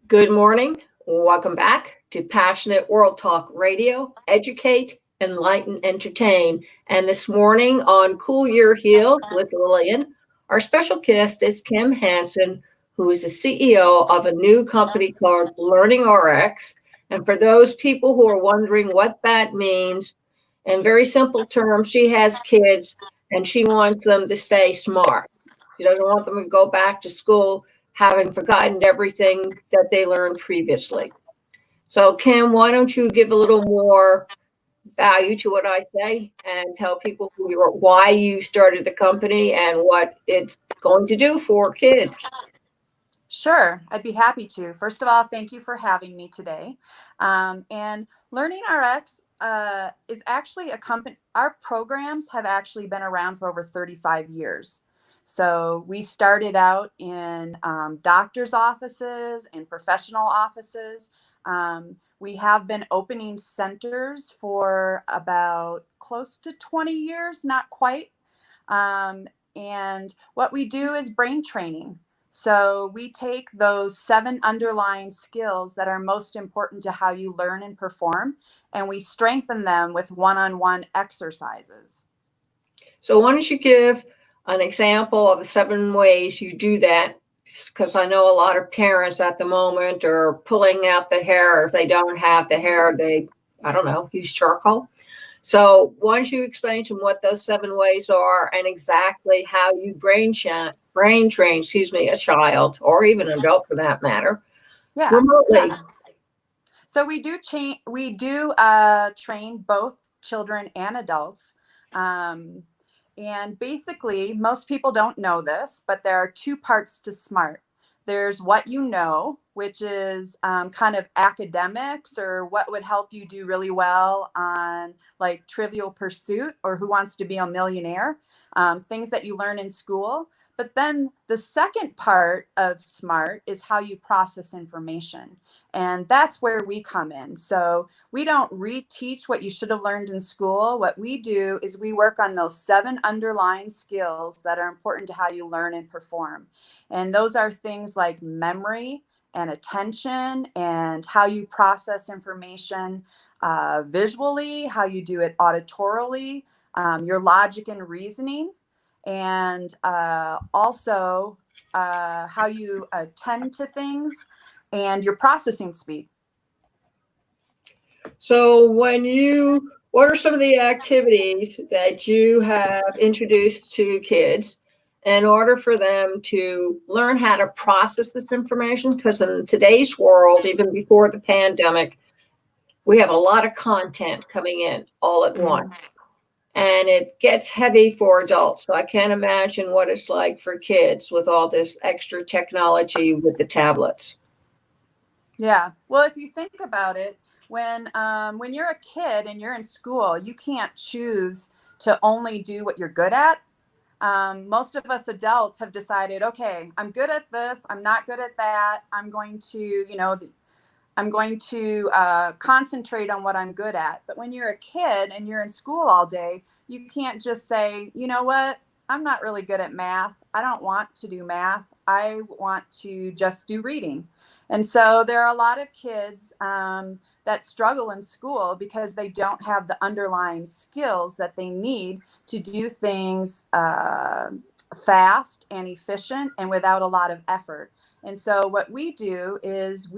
Good morning. Welcome back to Passionate World Talk Radio. Educate, enlighten, entertain. And this morning on Cool Your Heels with Lillian, our special guest is Kim Hanson, who is the CEO of a new company called Learning RX. And for those people who are wondering what that means, in very simple terms, she has kids and she wants them to stay smart. She doesn't want them to go back to school having forgotten everything that they learned previously. So, Kim, why don't you give a little more value to what I say and tell people who you are, why you started the company and what it's going to do for kids? Sure, I'd be happy to. First of all, thank you for having me today. And Learning RX is actually a company, our programs have actually been around for over 35 years. So we started out in doctor's offices and professional offices. We have been opening centers for about close to 20 years, not quite. And what we do is brain training. So we take those 7 underlying skills that are most important to how you learn and perform, and we strengthen them with one-on-one exercises. So, why don't you give an example of the 7 ways you do that? Because I know a lot of parents at the moment are pulling out the hair. If they don't have the hair, they, I don't know, use charcoal. So why don't you explain to them what those 7 ways are and exactly how you brain train, a child or even an adult for that matter, remotely. So we do train both children and adults. And basically, most people don't know this, but there are 2 parts to SMART. There's what you know, which is kind of academics or what would help you do really well on like Trivial Pursuit or Who Wants to Be a Millionaire, things that you learn in school. But then the second part of SMART is how you process information. And that's where we come in. So we don't reteach what you should have learned in school. What we do is we work on those 7 underlying skills that are important to how you learn and perform. And those are things like memory and attention and how you process information visually, how you do it auditorily, your logic and reasoning, and also how you attend to things and your processing speed. So what are some of the activities that you have introduced to kids in order for them to learn how to process this information? Because in today's world, even before the pandemic, we have a lot of content coming in all at once. And it gets heavy for adults. So I can't imagine what it's like for kids with all this extra technology with the tablets. Yeah. Well, if you think about it, when you're a kid and you're in school, you can't choose to only do what you're good at. Most of us adults have decided, okay, I'm good at this. I'm not good at that. I'm going to concentrate on what I'm good at. But when you're a kid and you're in school all day, you can't just say, you know what, I'm not really good at math. I don't want to do math. I want to just do reading. And so there are a lot of kids that struggle in school because they don't have the underlying skills that they need to do things fast and efficient and without a lot of effort. And so what we do is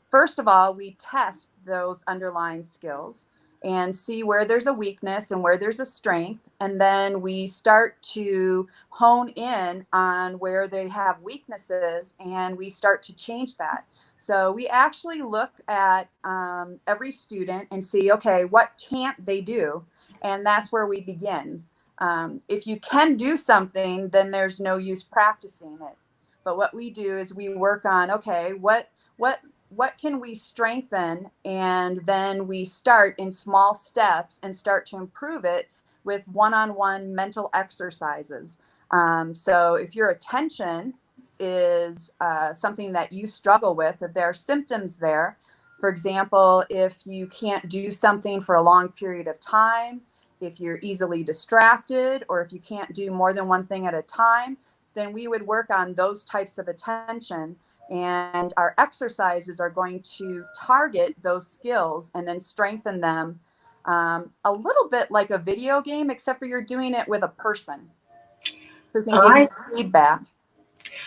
first of all, we test those underlying skills and see where there's a weakness and where there's a strength. And then we start to hone in on where they have weaknesses and we start to change that. So we actually look at every student and see, okay, what can't they do? And that's where we begin. If you can do something, then there's no use practicing it. But what we do is we work on, okay, what can we strengthen? And then we start in small steps and start to improve it with one-on-one mental exercises. So if your attention is something that you struggle with, if there are symptoms there, for example, if you can't do something for a long period of time, if you're easily distracted, or if you can't do more than one thing at a time, then we would work on those types of attention. And our exercises are going to target those skills and then strengthen them, a little bit like a video game, except for you're doing it with a person who can give you I feedback.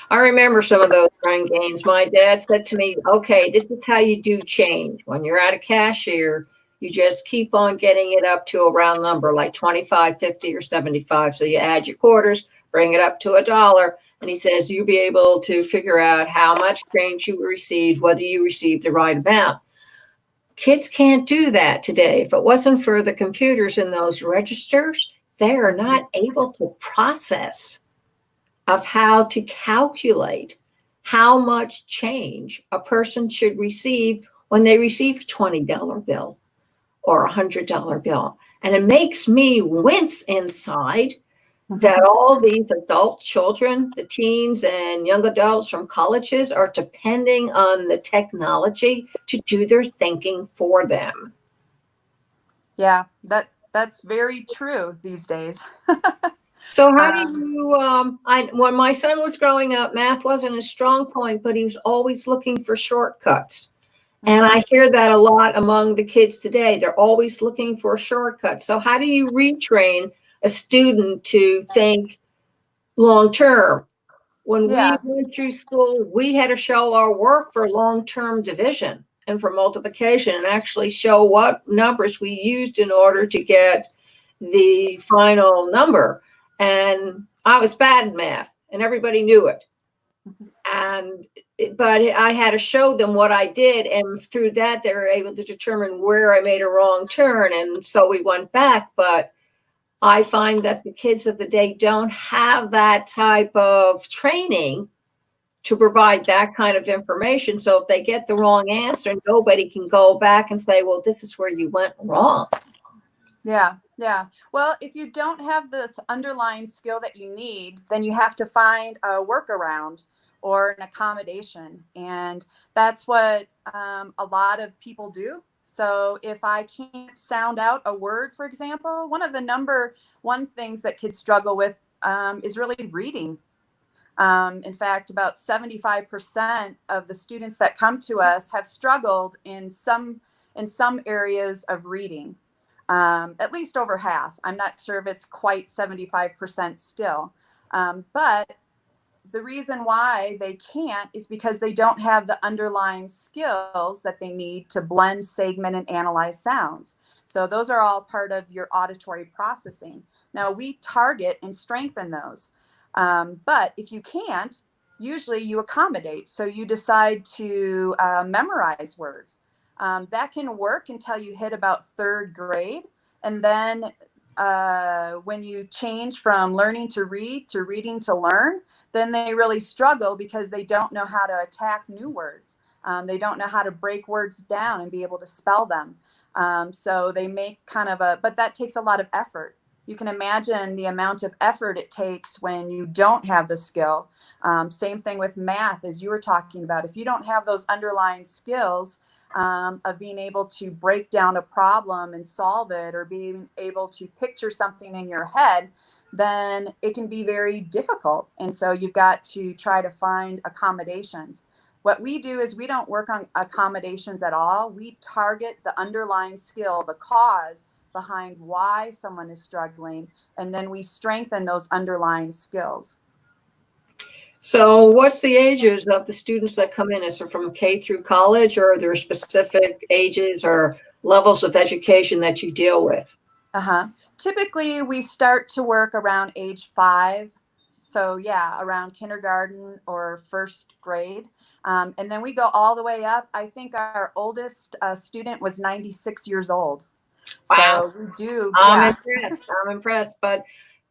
I remember some of those brain games. My dad said to me, okay, this is how you do change. When you're at a cashier, you just keep on getting it up to a round number like 25, 50, or 75. So you add your quarters, bring it up to $1. And he says you'll be able to figure out how much change you received, whether you received the right amount. Kids can't do that today. If it wasn't for the computers in those registers, they are not able to process of how to calculate how much change a person should receive when they receive a $20 bill or a $100 bill. And it makes me wince inside that all these adult children, the teens and young adults from colleges, are depending on the technology to do their thinking for them. Yeah, that's very true these days. So how do you, when my son was growing up, math wasn't a strong point, but he was always looking for shortcuts. And I hear that a lot among the kids today. They're always looking for a shortcut. So how do you retrain a student to think long term? When we Yeah. went through school, we had to show our work for long-term division and for multiplication and actually show what numbers we used in order to get the final number. And I was bad at math and everybody knew it. And but I had to show them what I did, and through that they were able to determine where I made a wrong turn, and so we went back. But I find that the kids of the day don't have that type of training to provide that kind of information. So if they get the wrong answer, nobody can go back and say, well, this is where you went wrong. Yeah, yeah. Well, if you don't have this underlying skill that you need, then you have to find a workaround or an accommodation. And that's what a lot of people do. So if I can't sound out a word, for example, one of the number one things that kids struggle with is really reading. In fact, about 75% of the students that come to us have struggled in some areas of reading. At least over half. I'm not sure if it's quite 75% still. But the reason why they can't is because they don't have the underlying skills that they need to blend, segment, and analyze sounds. So those are all part of your auditory processing. Now we target and strengthen those. But if you can't, usually you accommodate. So you decide to memorize words. That can work until you hit about third grade. And then when you change from learning to read to reading to learn, then they really struggle because they don't know how to attack new words. They don't know how to break words down and be able to spell them. So they make kind of but that takes a lot of effort. You can imagine the amount of effort it takes when you don't have the skill. Same thing with math, as you were talking about. If you don't have those underlying skills of being able to break down a problem and solve it, or being able to picture something in your head, then it can be very difficult. And so you've got to try to find accommodations. What we do is we don't work on accommodations at all. We target the underlying skill, the cause behind why someone is struggling, and then we strengthen those underlying skills. So what's the ages of the students that come in? Is it from K through college, or are there specific ages or levels of education that you deal with? Typically, we start to work around age 5. So yeah, around kindergarten or first grade. And then we go all the way up. I think our oldest student was 96 years old. Wow. So we do. I'm Yeah. impressed. I'm impressed. But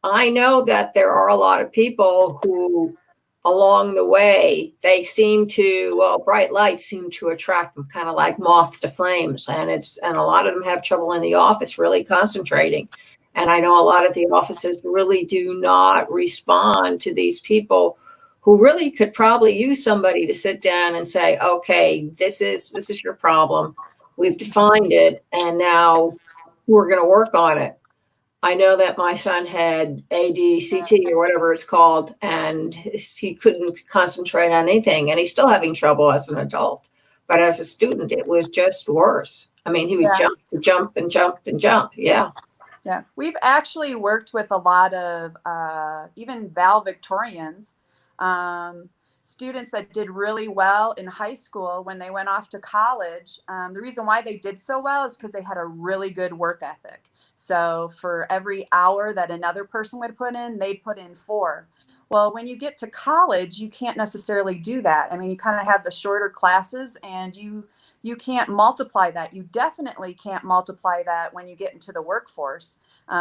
I know that there are a lot of people who, along the way, they seem to, well, bright lights seem to attract them, kind of like moth to flames. And a lot of them have trouble in the office really concentrating. And I know a lot of the offices really do not respond to these people who really could probably use somebody to sit down and say, okay, this is your problem. We've defined it, and now we're going to work on it. I know that my son had ADCT or whatever it's called, and he couldn't concentrate on anything, and he's still having trouble as an adult. But as a student, it was just worse. I mean, he would Yeah. jump and jump and jump and jump. Yeah. Yeah, we've actually worked with a lot of even valedictorians, um, students that did really well in high school when they went off to college. The reason why they did so well is because they had a really good work ethic. So for every hour that another person would put in, they'd put in four. Well, when you get to college, you can't necessarily do that. I mean, you kind of have the shorter classes, and you can't multiply that. You definitely can't multiply that when you get into the workforce.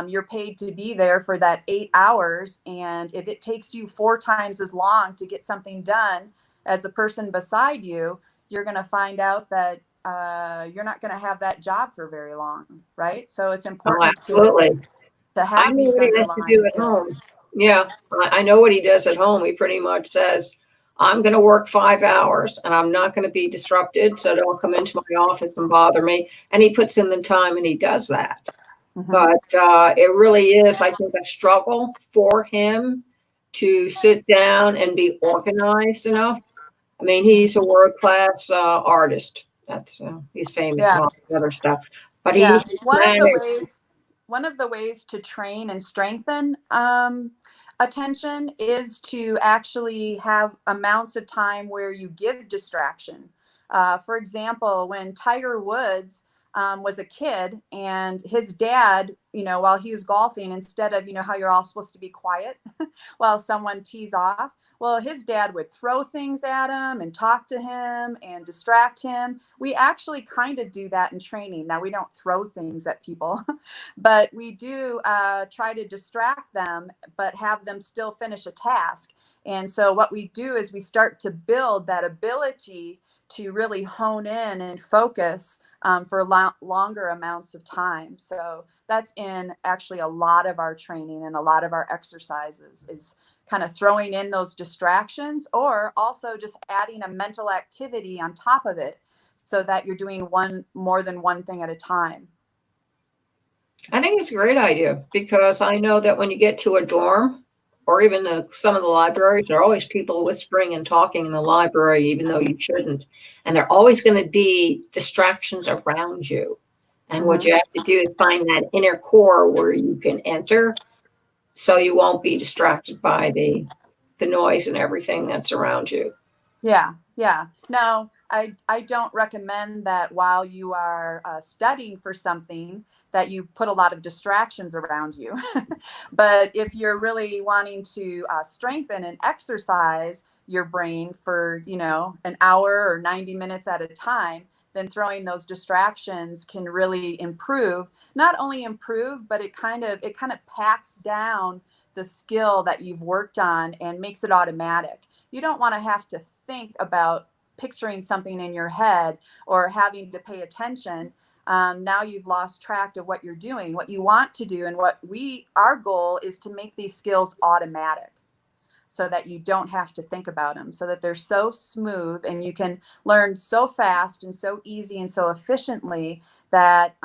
You're paid to be there for that 8 hours. And if it takes you 4 times as long to get something done as the person beside you, you're going to find out that you're not going to have that job for very long, right? So it's Oh, important absolutely. to I have know these what he has to underlying do at skills. home. Yeah, I know what he does at home. He pretty much says, I'm going to work 5 hours and I'm not going to be disrupted. So don't come into my office and bother me. And he puts in the time and he does that. Mm-hmm. But it really is, I think, a struggle for him to sit down and be organized enough. I mean, he's a world class artist. That's he's famous Yeah. and all the other stuff. But Yeah, he one of the managed. ways one of the ways to train and strengthen attention is to actually have amounts of time where you give distraction. For example, when Tiger Woods was a kid and his dad, while he was golfing, instead of, how you're all supposed to be quiet while someone tees off, well, his dad would throw things at him and talk to him and distract him. We actually kind of do that in training. Now, we don't throw things at people, but we do try to distract them, but have them still finish a task. And so what we do is we start to build that ability to really hone in and focus for longer amounts of time. So that's in actually a lot of our training and a lot of our exercises is kind of throwing in those distractions, or also just adding a mental activity on top of it so that you're doing more than one thing at a time. I think it's a great idea because I know that when you get to a dorm or even some of the libraries, there are always people whispering and talking in the library, even though you shouldn't. And there are always going to be distractions around you. And what Mm-hmm. you have to do is find that inner core where you can enter so you won't be distracted by the noise and everything that's around you. Yeah, yeah. No, I don't recommend that while you are studying for something that you put a lot of distractions around you. But if you're really wanting to strengthen and exercise your brain for, an hour or 90 minutes at a time, then throwing those distractions can really improve, not only improve, but it kind of packs down the skill that you've worked on and makes it automatic. You don't want to have to think about picturing something in your head or having to pay attention. Now you've lost track of what you're doing, what you want to do, and our goal is to make these skills automatic so that you don't have to think about them, so that they're so smooth and you can learn so fast and so easy and so efficiently that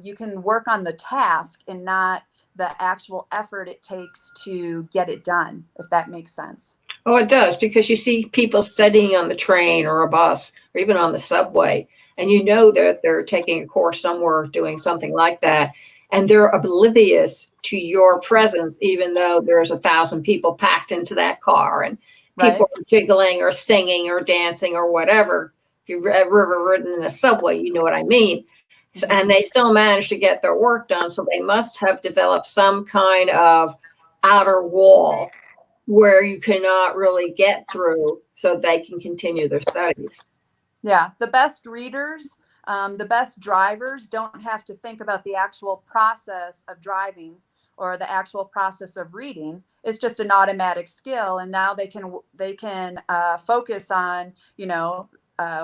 you can work on the task and not the actual effort it takes to get it done, if that makes sense. Oh, it does, because you see people studying on the train or a bus or even on the subway, and you know that they're taking a course somewhere doing something like that, and they're oblivious to your presence, even though there's 1,000 people packed into that car and people Right. are jiggling or singing or dancing or whatever. If you've ever ridden in a subway, you know what I mean. So, Mm-hmm. and they still manage to get their work done, so they must have developed some kind of outer wall where you cannot really get through so they can continue their studies. Yeah, the best readers, the best drivers don't have to think about the actual process of driving or the actual process of reading. It's just an automatic skill, and now they can focus on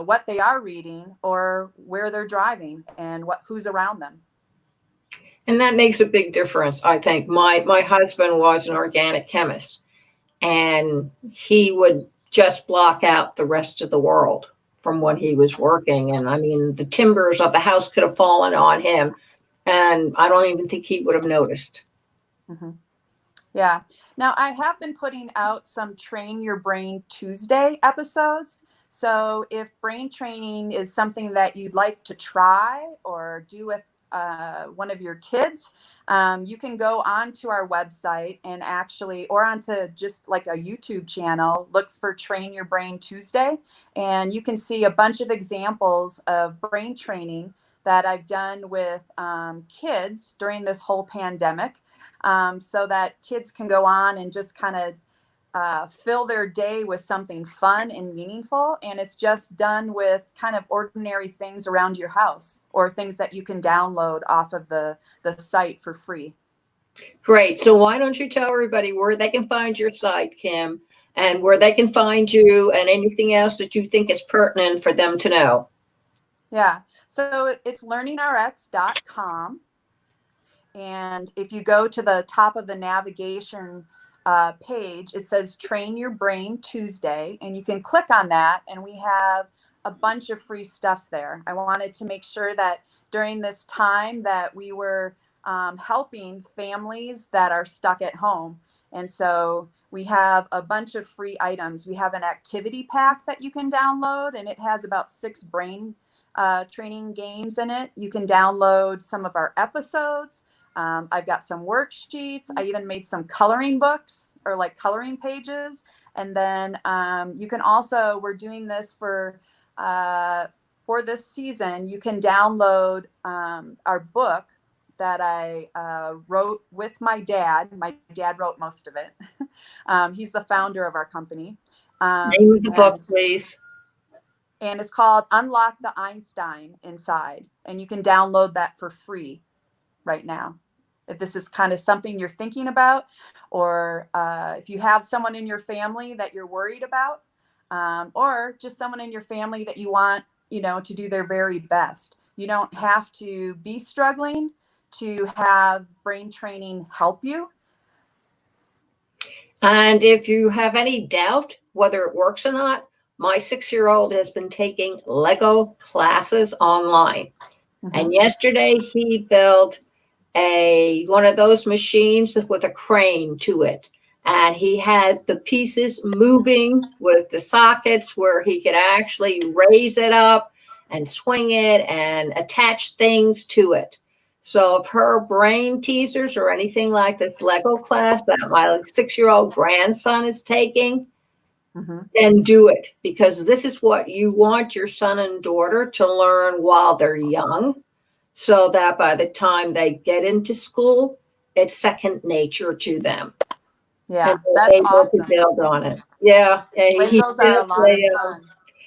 what they are reading or where they're driving and who's around them. And that makes a big difference, I think. My husband was an organic chemist, and he would just block out the rest of the world from when he was working. And I mean, the timbers of the house could have fallen on him, and I don't even think he would have noticed. Mm-hmm. Yeah. Now, I have been putting out some Train Your Brain Tuesday episodes. So, if brain training is something that you'd like to try or do with one of your kids, you can go onto our website and actually, or onto just like a YouTube channel, look for Train Your Brain Tuesday, and you can see a bunch of examples of brain training that I've done with kids during this whole pandemic, so that kids can go on and just kind of fill their day with something fun and meaningful. And it's just done with kind of ordinary things around your house or things that you can download off of the site for free. Great. So why don't you tell everybody where they can find your site, Kim, and where they can find you and anything else that you think is pertinent for them to know? Yeah. So it's learningrx.com. And if you go to the top of the navigation page, it says Train Your Brain Tuesday, and you can click on that, and we have a bunch of free stuff there. I wanted to make sure that during this time that we were helping families that are stuck at home. And so we have a bunch of free items. We have an activity pack that you can download, and it has about 6 brain training games in it. You can download some of our episodes. I've got some worksheets. I even made some coloring books or like coloring pages. And then you can also, we're doing this for this season, you can download our book that I wrote with my dad. My dad wrote most of it. He's the founder of our company. Name of the book, please. And it's called Unlock the Einstein Inside. And you can download that for free right now. If this is kind of something you're thinking about, or if you have someone in your family that you're worried about, or just someone in your family that you want, to do their very best. You don't have to be struggling to have brain training help you. And if you have any doubt whether it works or not, my 6-year-old has been taking Lego classes online. Mm-hmm. And yesterday he built one of those machines with a crane to it. And he had the pieces moving with the sockets where he could actually raise it up and swing it and attach things to it. So if her brain teasers or anything like this Lego class that my 6-year-old grandson is taking, mm-hmm. then do it, because this is what you want your son and daughter to learn while they're young, so that by the time they get into school, it's second nature to them. Yeah, that's awesome. To build on it. Yeah. Legos are a lot of fun.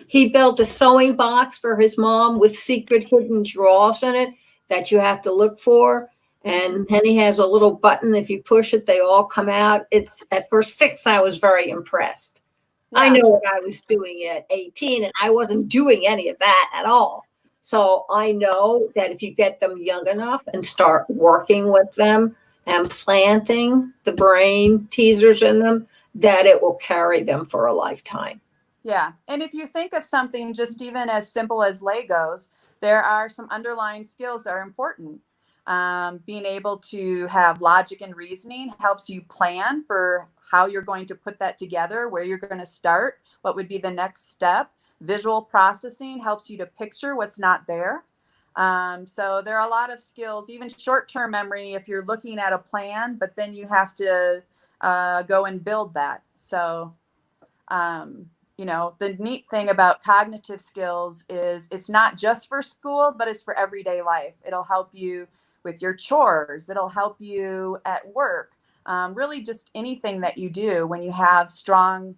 He built a sewing box for his mom with secret hidden drawers in it that you have to look for. And then he has a little button. If you push it, they all come out. It's at first 6, I was very impressed. Yeah. I know what I was doing at 18, and I wasn't doing any of that at all. So I know that if you get them young enough and start working with them and planting the brain teasers in them, that it will carry them for a lifetime. Yeah. And if you think of something just even as simple as Legos, there are some underlying skills that are important. Being able to have logic and reasoning helps you plan for how you're going to put that together, where you're going to start, what would be the next step. Visual processing helps you to picture what's not there. So there are a lot of skills, even short-term memory, if you're looking at a plan, but then you have to go and build that. So, the neat thing about cognitive skills is it's not just for school, but it's for everyday life. It'll help you with your chores. It'll help you at work. Really just anything that you do. When you have strong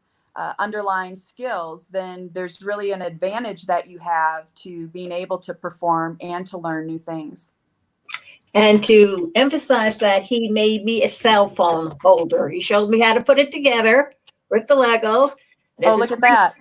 underlying skills, then there's really an advantage that you have to being able to perform and to learn new things. And to emphasize that, he made me a cell phone holder. He showed me how to put it together with the Legos. Look at that.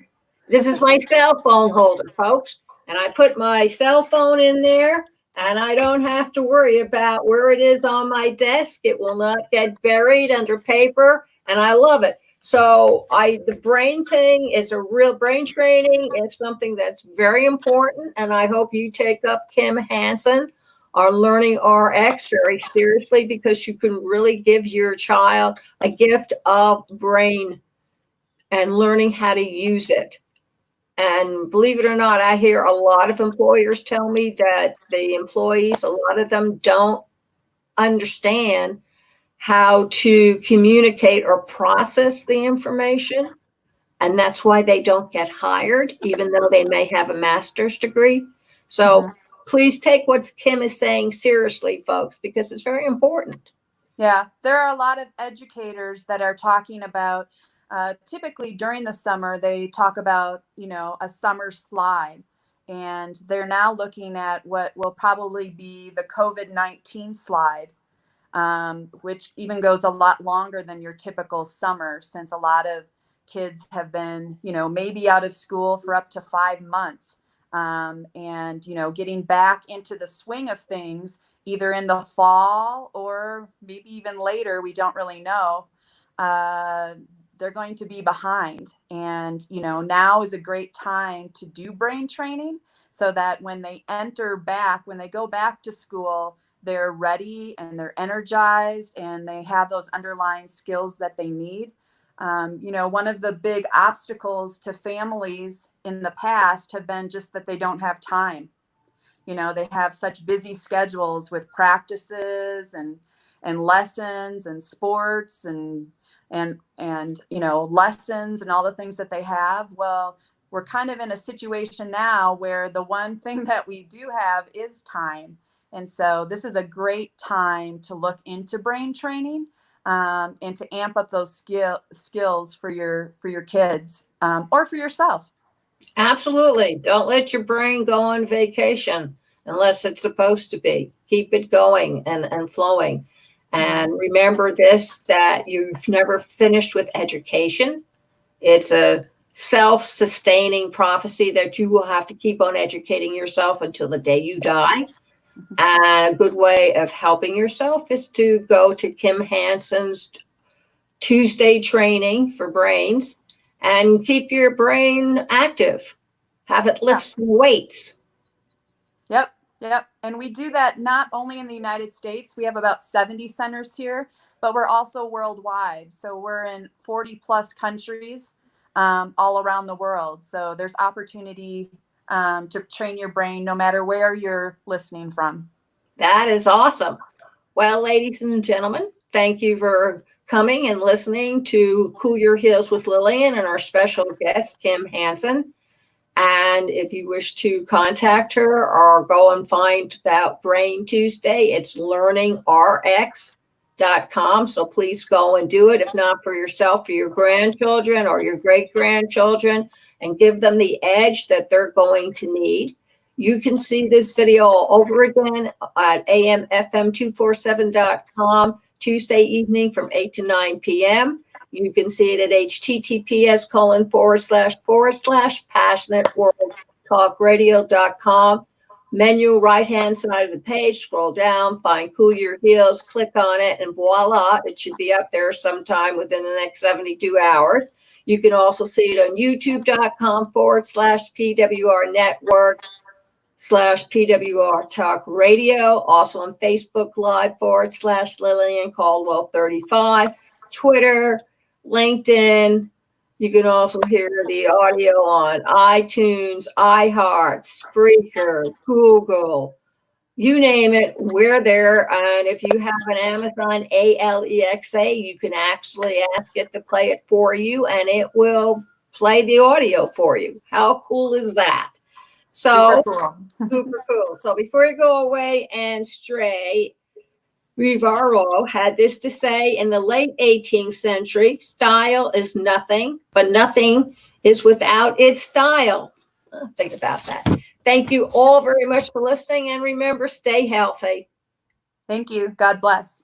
This is my cell phone holder, folks. And I put my cell phone in there, and I don't have to worry about where it is on my desk. It will not get buried under paper, and I love it. So the brain thing is a real brain training. It's something that's very important, and I hope you take up Kim Hanson, on Learning RX very seriously, because you can really give your child a gift of brain and learning how to use it. And believe it or not, I hear a lot of employers tell me that the employees, a lot of them don't understand how to communicate or process the information. And that's why they don't get hired, even though they may have a master's degree. So please take what Kim is saying seriously, folks, because it's very important. Yeah, there are a lot of educators that are talking about, typically during the summer, they talk about, a summer slide. And they're now looking at what will probably be the COVID-19 slide, which even goes a lot longer than your typical summer, since a lot of kids have been, maybe out of school for up to 5 months. And, getting back into the swing of things, either in the fall or maybe even later, we don't really know. They're going to be behind. And, now is a great time to do brain training so that when they go back to school, they're ready and they're energized and they have those underlying skills that they need. One of the big obstacles to families in the past have been just that they don't have time. They have such busy schedules with practices and lessons and sports and lessons and all the things that they have. Well, we're kind of in a situation now where the one thing that we do have is time. And so this is a great time to look into brain training, and to amp up those skills for your kids, or for yourself. Absolutely. Don't let your brain go on vacation unless it's supposed to be. Keep it going and flowing. And remember this, that you've never finished with education. It's a self-sustaining prophecy that you will have to keep on educating yourself until the day you die. And a good way of helping yourself is to go to Kim Hanson's Tuesday training for brains and keep your brain active. Have it lift some weights. Yep. And we do that not only in the United States. We have about 70 centers here, but we're also worldwide. So we're in 40 plus countries, all around the world. So there's opportunity to train your brain no matter where you're listening from. That is awesome. Well, ladies and gentlemen, thank you for coming and listening to Cool Your Heels with Lillian and our special guest, Kim Hanson. And if you wish to contact her or go and find about Brain Tuesday, it's learningrx.com. So please go and do it. If not for yourself, for your grandchildren or your great grandchildren, and give them the edge that they're going to need. You can see this video all over again at amfm247.com Tuesday evening from 8 to 9 p.m. You can see it at https://passionateworldtalkradio.com. Menu right-hand side of the page, scroll down, find Cool Your Heels, click on it, and voila, it should be up there sometime within the next 72 hours. You can also see it on youtube.com/PWR Network /PWR Talk Radio, also on Facebook Live /Lillian Caldwell 35, Twitter, LinkedIn. You can also hear the audio on iTunes, iHeart, Spreaker, Google, you name it, we're there. And if you have an Amazon Alexa, you can actually ask it to play it for you and it will play the audio for you. How cool is that? So super cool. So before you go away and stray, Rivero had this to say: in the late 18th century, style is nothing, but nothing is without its style. Think about that. Thank you all very much for listening. And remember, stay healthy. Thank you. God bless.